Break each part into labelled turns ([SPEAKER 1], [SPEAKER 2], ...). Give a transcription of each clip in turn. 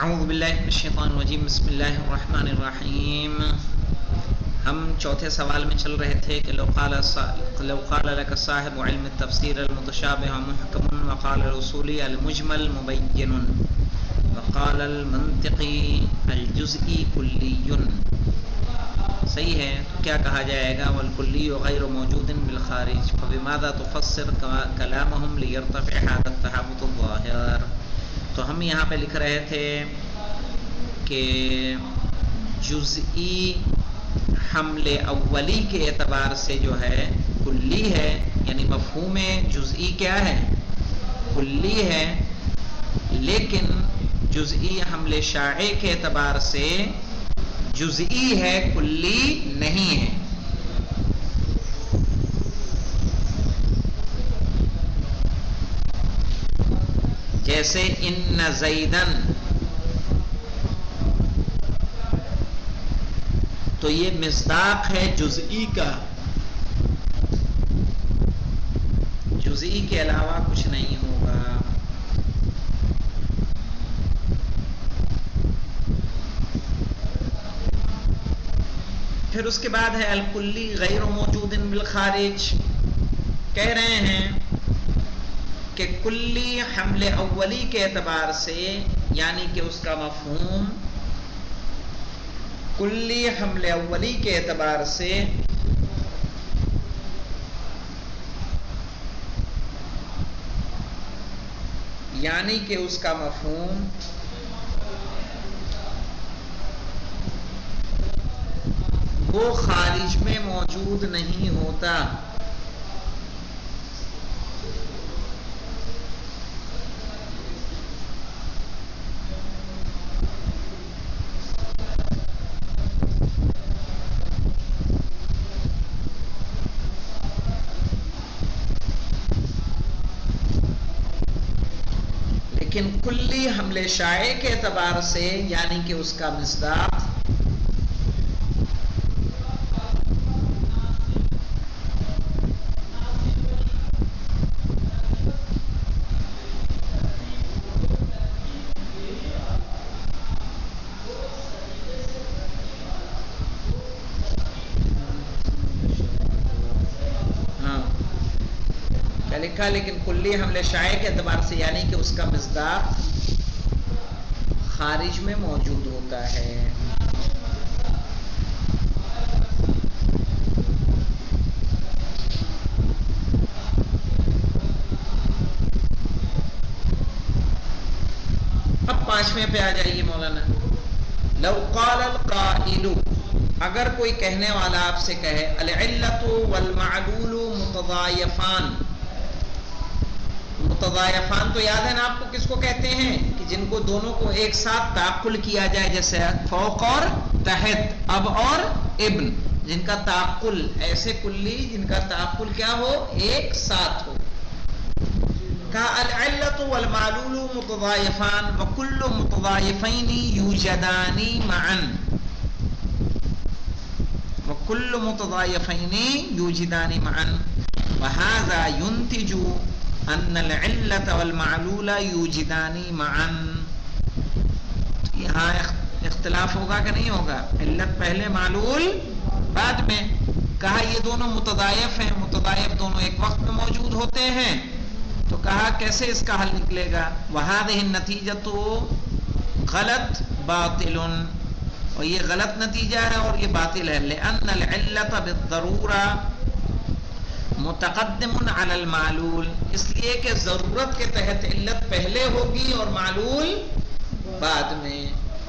[SPEAKER 1] اعوذ باللہ من الشیطان الرجیم بسم اللہ الرحمن الرحیم. ہم چوتھے سوال میں چل رہے تھے کہ لو قال لك صاحب علم التفسیر المتشابہ محکم وقال الاصولی المجمل مبین وقال المنطقی الجزئی کلی. صحیح ہے، تو کیا کہا جائے گا؟ والکلی غیر موجود بالخارج فبماذا تفسر کلامهم ليرتفع هذا التحابط الظاہر. تو ہم یہاں پہ لکھ رہے تھے کہ جزئی حمل اولی کے اعتبار سے جو ہے کلی ہے، یعنی مفہوم جزئی کیا ہے؟ کلی ہے، لیکن جزئی حمل شائع کے اعتبار سے جزئی ہے، کلی نہیں ہے. جیسے ان زیدن، تو یہ مصداق ہے جزئی کا، جزئی کے علاوہ کچھ نہیں ہوگا. پھر اس کے بعد ہے الکلی غیر موجود بالخارج. کہہ رہے ہیں کہ کلی حمل اولی کے اعتبار سے، یعنی کہ اس کا مفہوم کلی حمل اولی کے اعتبار سے یعنی کہ اس کا مفہوم وہ خارج میں موجود نہیں ہوتا. لیکن کلی حمل شائع کے اعتبار سے، یعنی کہ اس کا مصداق لکھا، لیکن کلی حمل شائع کے اعتبار سے یعنی کہ اس کا مصداق خارج میں موجود ہوتا ہے. اب پانچویں پہ آ جائیے مولانا. لو قال القائل، اگر کوئی کہنے والا آپ سے کہے العلت والمعلول متضایفان. متضایفان تو یاد ہے نا آپ کو کس کو کہتے ہیں؟ کہ جن کو دونوں کو ایک ساتھ تعقل کیا جائے، جیسے فوق اور تحت، اب اور ابن، جن کا تعقل، ایسے کلی جن کا تعقل کیا ہو؟ ایک ساتھ ہو. کہا العلت والمعلول متضایفان وکل متضایفین یوجدان معا. وکل متضایفین یوجدان معا وهذا ينتج ان العلت والمعلول یوجدان معا. یہاں اختلاف ہوگا کہ نہیں ہوگا؟ علت پہلے، معلول بعد میں. کہا یہ دونوں متضایف ہیں، متضایف دونوں ایک وقت میں موجود ہوتے ہیں. تو کہا کیسے اس کا حل نکلے گا؟ وهذه النتیجۃ غلط باطل، اور یہ غلط نتیجہ ہے اور یہ باطل ہے. لأن العلت بالضرورہ متقدم علی المعلول، اس لیے کہ ضرورت کے تحت علت پہلے ہوگی اور معلول بعد میں.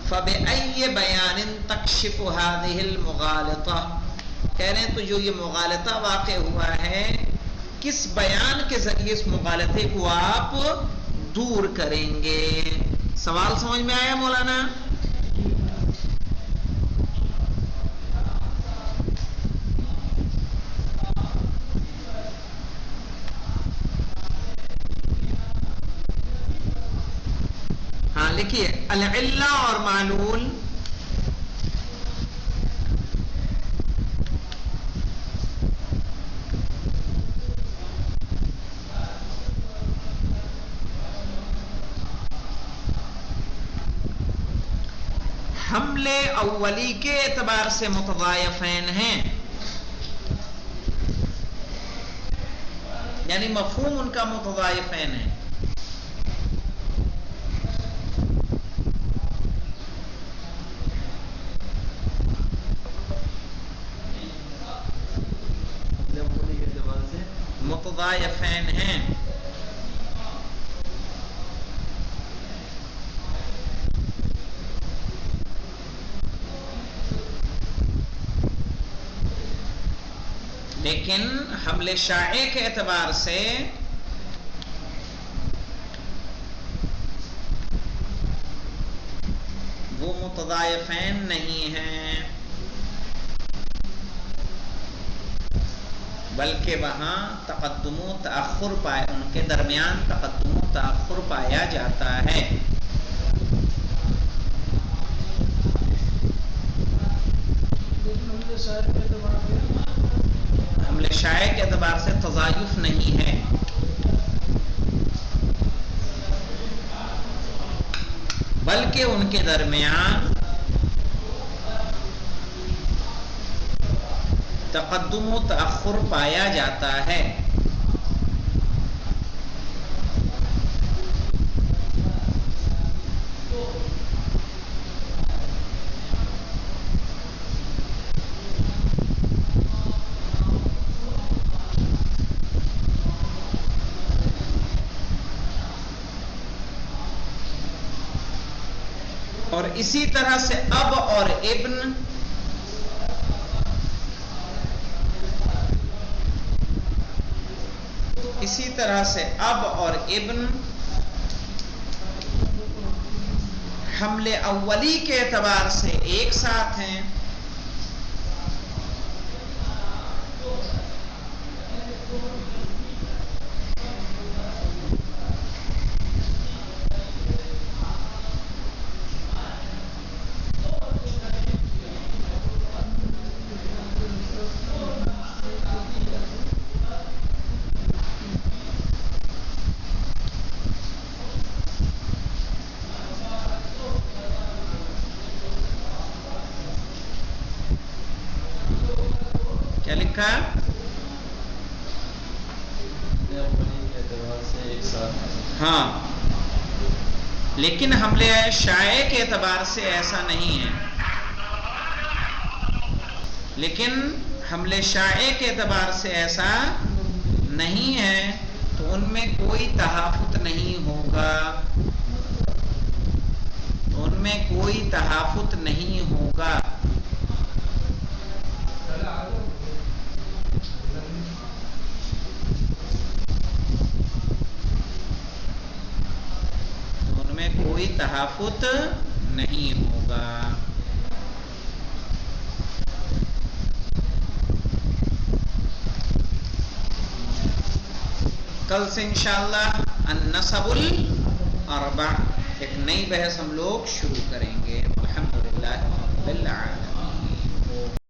[SPEAKER 1] فبأي بیان تکشف هذه المغالطہ. کہہ رہے ہیں تو جو یہ مغالطہ واقع ہوا ہے، کس بیان کے ذریعے اس مغالطے کو آپ دور کریں گے؟ سوال سمجھ میں آیا مولانا؟ ہاں لکھیے العلہ اور معلول حمل اولی کے اعتبار سے متضاعفین ہیں، یعنی مفہوم ان کا متضاعفین ہے. متضاعفین ہیں. لیکن حمل شائع کے اعتبار سے وہ متضاعفین نہیں ہیں، بلکہ وہاں تقدم و تأخر ان کے درمیان تقدم و تأخر پایا جاتا ہے. حمل شائع کے اعتبار سے تضاعف نہیں ہے، بلکہ ان کے درمیان تقدم و تأخر پایا جاتا ہے. اور اسی طرح سے اب اور ابن حمل اولی کے اعتبار سے ایک ساتھ ہیں، کیا لکھا؟ ہاں، لیکن حمل شائع کے اعتبار سے ایسا نہیں ہے. لیکن حمل شائع کے اعتبار سے ایسا نہیں ہے، تو ان میں کوئی تحافظ نہیں ہوگا، تحافظ نہیں ہوگا. کل سے انشاءاللہ النسب الاربع ایک نئی بحث ہم لوگ شروع کریں گے. الحمدللہ رب العالمین.